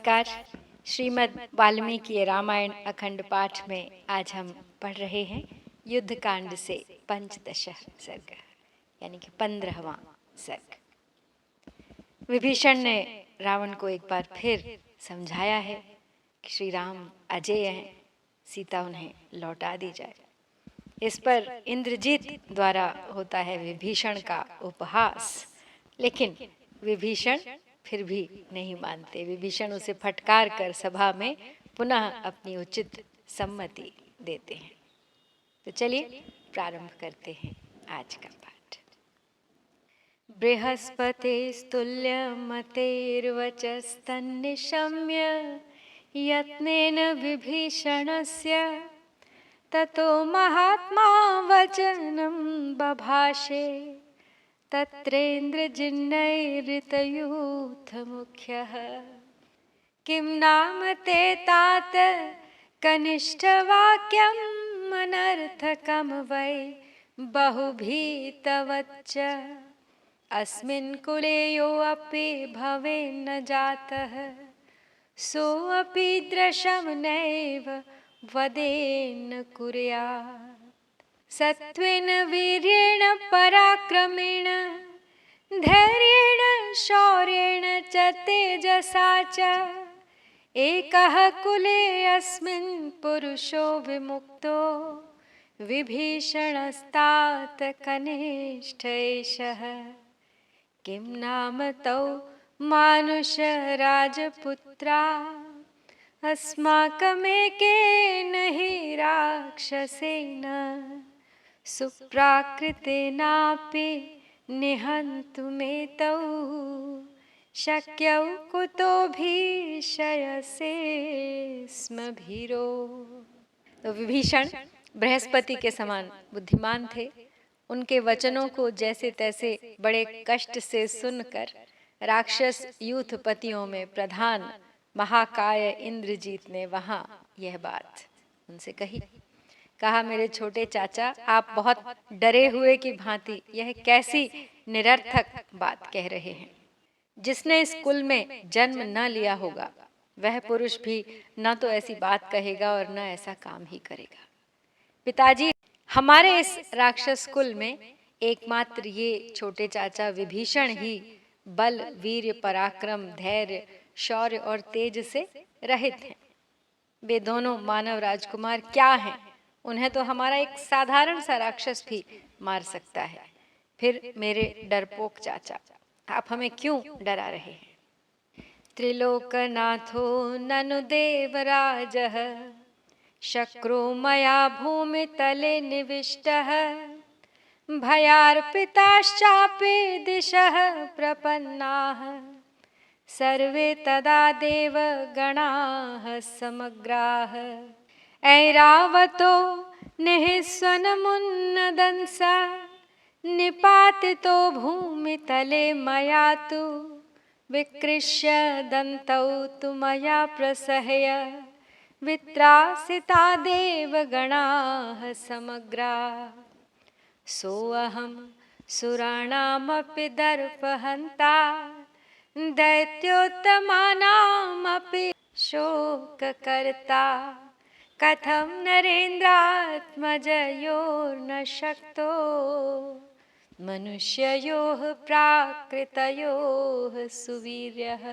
नमस्कार। श्रीमद् वाल्मीकि रामायण अखंड पाठ में आज हम पढ़ रहे हैं युद्ध कांड से पंचदश सर्ग यानी कि 15वां सर्ग। विभीषण ने रावण को एक बार फिर समझाया है कि श्री राम अजेय हैं, सीता उन्हें लौटा दी जाए। इस पर इंद्रजीत द्वारा होता है विभीषण का उपहास, लेकिन विभीषण फिर भी नहीं मानते। विभीषण उसे फटकार कर सभा में पुनः अपनी उचित सम्मति देते हैं। तो चलिए प्रारंभ करते हैं आज का पाठ। बृहस्पतिस्तुल्य मतेर्वचस्तन्निशम्य यत्नेन विभीषणस्य ततो महात्मा वचनं बभाषे तत्रेन्द्रजिन्नैरितयूथमुख्यः किं नाम ते तात कनिष्ठवाक्यम् अनर्थकं वै बहुभीतवच्च अस्मिन् कुले योऽपि भवेन्न जातः सोऽपि दृशं नैव वदेन्न कुर्यात् सत्त्वेन वीर्येण पराक्रमेण धैर्येण शौर्येण च तेजसा च एकः कुले अस्मिन् पुरुषो विमुक्तो विभीषणस्तात कनिष्ठ एषः किं नाम तौ मानुष राजपुत्रा अस्माकमेकेन हि राक्षसेन सुप्राकृतेनापि निहन्तुमेतौ शक्यौ कुतो भीषयसे स्म भीरो। तो विभीषण बृहस्पति के समान बुद्धिमान थे। उनके वचनों को जैसे तैसे बड़े कष्ट से सुनकर राक्षस यूथपतियों में प्रधान महाकाय इंद्रजीत ने वहां यह बात उनसे कहा, मेरे छोटे चाचा, आप बहुत डरे हुए की भांति यह कैसी निरर्थक बात कह रहे हैं। जिसने इस कुल में जन्म न लिया होगा वह पुरुष भी न तो ऐसी बात कहेगा और न ऐसा काम ही करेगा। पिताजी, हमारे इस राक्षस कुल में एकमात्र ये छोटे चाचा विभीषण ही बल, वीर्य, पराक्रम, धैर्य, शौर्य और तेज से रहित हैं। वे दोनों मानव राजकुमार क्या हैं? उन्हें तो हमारा एक साधारण सा राक्षस भी मार सकता है। फिर मेरे डरपोक चाचा, आप हमें क्यों डरा रहे हैं? त्रिलोकनाथो ननु देवराजः शक्रो मया भूमितले निविष्टः भयार्पिताश्चापि दिशः प्रपन्नाः सर्वे तदा देव गणाः समग्राः ऐरावतो निःस्वनमुन्नदंसा निपातितो भूमितले मया तु विकृष्य दन्तौ तु मया प्रसह्य वित्रासिता देवगणाः समग्राः सोऽहं सुराणामपि दर्पहन्ता दैत्योत्तमानामपि शोककर्ता कथं नरेन्द्रात्मजयोर्न शक्तो मनुष्ययोः प्राकृतयोः सुवीर्यः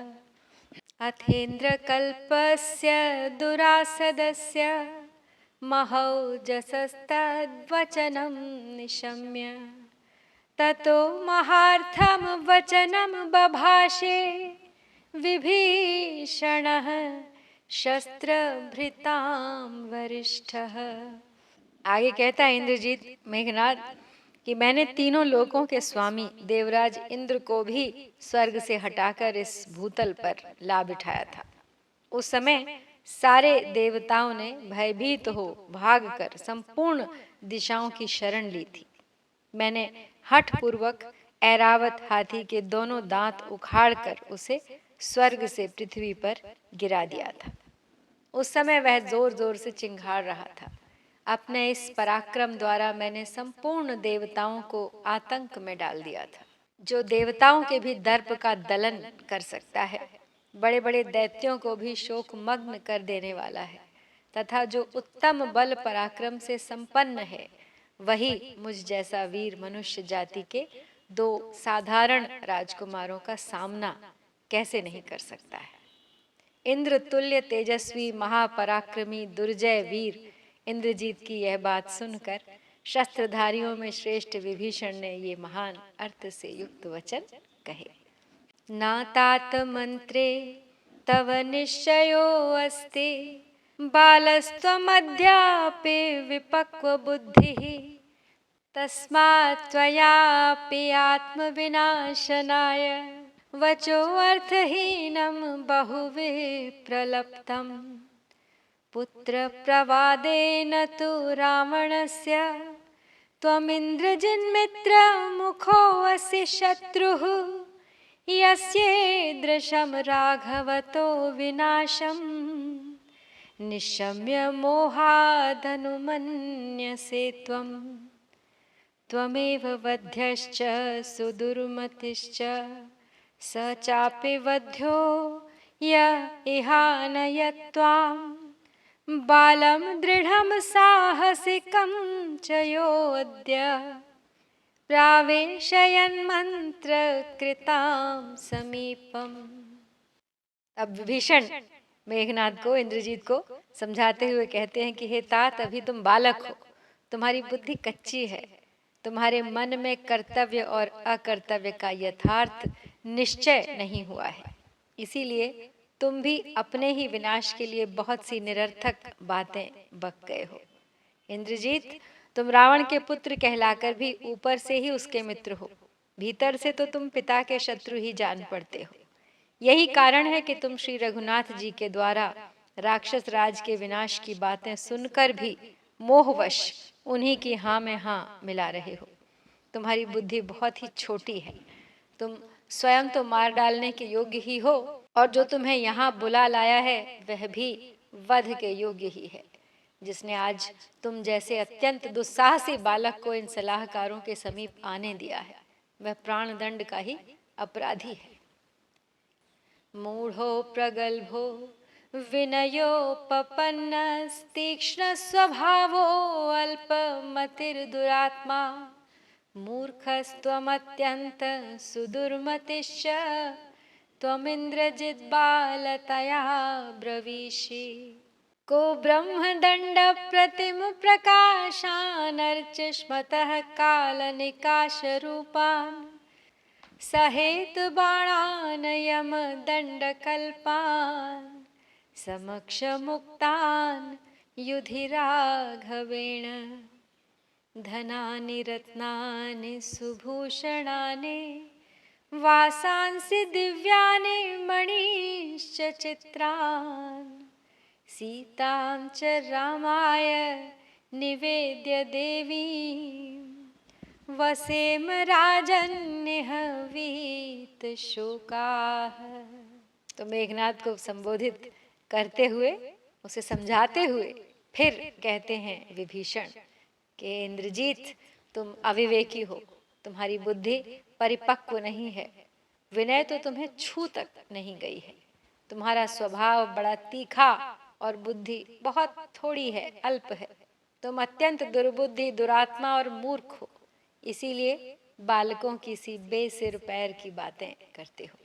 अथेन्द्रकल्पस्य दुरासदस्य महौजसस्तद्वचनं निशम्य ततो महार्थं वचनं बभाषे विभीषणः शस्त्रभृतां वरिष्ठः। आगे कहता है इंद्रजीत मेघनाद कि मैंने तीनों लोकों के स्वामी देवराज इंद्र को भी स्वर्ग से हटाकर इस भूतल पर ला बिठाया था। उस समय सारे देवताओं ने भयभीत हो भागकर संपूर्ण दिशाओं की शरण ली थी। मैंने हठ पूर्वक ऐरावत हाथी के दोनों दांत उखाड़कर उसे स्वर्ग से पृथ्वी पर गिरा दिया था। उस समय वह जोर जोर से चिंघाड़ रहा था। अपने इस पराक्रम द्वारा मैंने संपूर्ण देवताओं को आतंक में डाल दिया था। जो देवताओं के भी दर्प का दलन कर सकता है बड़े बड़े दैत्यों को भी शोकमग्न कर देने वाला है, तथा जो उत्तम बल पराक्रम से संपन्न है, वही मुझ जैसा वीर मनुष्य जाति के दो साधारण राजकुमारों का सामना कैसे नहीं कर सकता है। इंद्र तुल्य तेजस्वी महापराक्रमी दुर्जय वीर इंद्रजीत की यह बात सुनकर शस्त्रधारियों में श्रेष्ठ विभीषण ने ये महान अर्थ से युक्त वचन कहे। नातात मंत्रे तव निश्चयो अस्ति बालस्त्वमद्यापि विपक्व बुद्धिः तस्मात् त्वयापि आत्मविनाशनाय वचोऽर्थहीनं बहुविः प्रलप्तम् पुत्रप्रवादेन तु रावणस्य त्वमिन्द्रजिन्मित्रमुखोऽसि शत्रुः यस्येदृशं राघवतो विनाशं निशम्य मोहादनुमन्यसे त्वम् त्वमेव वध्यश्च सुदुर्मतिश्च स चापि वध्यो य इहानयत्वां बालं दृढं साहसिकं च योऽद्य प्रावेशयन्मन्त्रकृतां समीपम्। अब विभीषण मेघनाद को, इंद्रजीत को समझाते हुए कहते हैं कि हे तात, अभी तुम बालक हो, तुम्हारी बुद्धि कच्ची है, तुम्हारे मन में कर्तव्य और अकर्तव्य का यथार्थ निश्चय नहीं हुआ है, इसीलिए तुम भी अपने ही विनाश के लिए बहुत सी निरर्थक बातें बक गए हो। इंद्रजीत, तुम रावण के पुत्र कहलाकर भी ऊपर से ही उसके मित्र हो, भीतर से तो तुम पिता के शत्रु ही जान पड़ते हो। यही कारण है कि तुम श्री रघुनाथ जी के द्वारा राक्षस राज के विनाश की बातें सुनकर भी मोहवश उन्हीं की हाँ में हाँ मिला रहे हो। तुम्हारी बुद्धि बहुत ही छोटी है, तुम स्वयं तो मार डालने के योग्य ही हो, और जो तुम्हें यहाँ बुला लाया है वह भी वध के योग्य ही है। जिसने आज तुम जैसे अत्यंत दुस्साहसी बालक को इन सलाहकारों के समीप आने दिया है, वह प्राण दंड का ही अपराधी है। मूढ़ो प्रगल्भो विनयोपपन्नस्तीक्ष्ण स्वभावो अल्पमतिर्दुरात्मा मूर्खस्त्वमत्यन्त सुदुर्मतिश्च त्वमिन्द्रजिद्बालतया ब्रवीषि को ब्रह्मदण्ड प्रतिम प्रकाशानर्चिष्मतः कालनिकाशरूपान् सहेतु बाणान् यमदण्डकल्पान् समक्षमुक्तान् युधि राघवेण धनानि रत्नानि सुभूषणानि वासांसि दिव्यानि मणिश्च चित्रान् सीतां च रामाय निवेद्य देवीं वसेम राजन्यः वीत शोकाः। तो मेघनाद को संबोधित करते हुए, उसे समझाते हुए फिर कहते हैं विभीषण कि इंद्रजीत, तुम अविवेकी हो, तुम्हारी बुद्धि परिपक्व नहीं है, विनय तो तुम्हें छू तक नहीं गई है, तुम्हारा स्वभाव बड़ा तीखा और बुद्धि बहुत थोड़ी है, अल्प है, तुम अत्यंत दुर्बुद्धि, दुरात्मा और मूर्ख हो, इसीलिए बालकों की सी बेसिर पैर की बातें करते हो।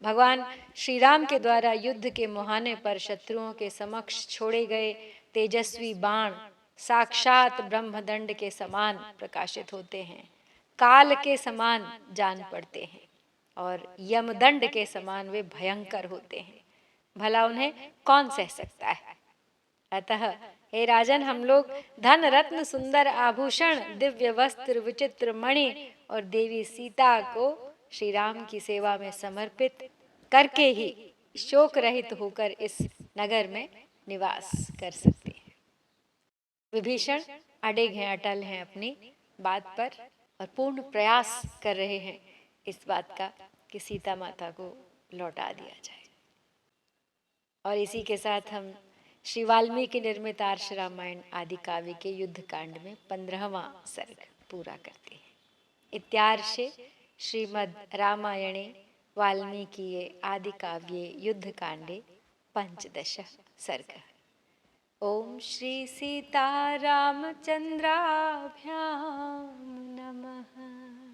भगवान श्री राम के द्वारा युद्ध के मुहाने पर शत्रुओं के समक्ष छोड़े गए तेजस्वी बाण साक्षात ब्रह्मदंड के समान प्रकाशित होते हैं, काल के समान जान पड़ते हैं और यमदंड के समान वे भयंकर होते हैं। भला उन्हें कौन सह सकता है। अतः हे राजन, हम लोग धन रत्न सुंदर आभूषण, दिव्य वस्त्र, विचित्र मणि और देवी सीता को श्री राम की सेवा में समर्पित करके ही शोक रहित होकर इस नगर में निवास कर सकते हैं। विभीषण अडिग हैं, अटल हैं अपनी बात पर और पूर्ण प्रयास कर रहे हैं इस बात का कि सीता माता को लौटा दिया जाए। और इसी के साथ हम श्री वाल्मीकि निर्मित आर्ष रामायण आदि काव्य के युद्ध कांड में 15वां सर्ग पूरा करते हैं। इत्यार्षे श्रीमद् रामायणे वाल्मीकिये आदिकाव्ये युद्धकाण्डे पञ्चदशः सर्गः। ॐ श्री सीतारामचन्द्राभ्यां नमः।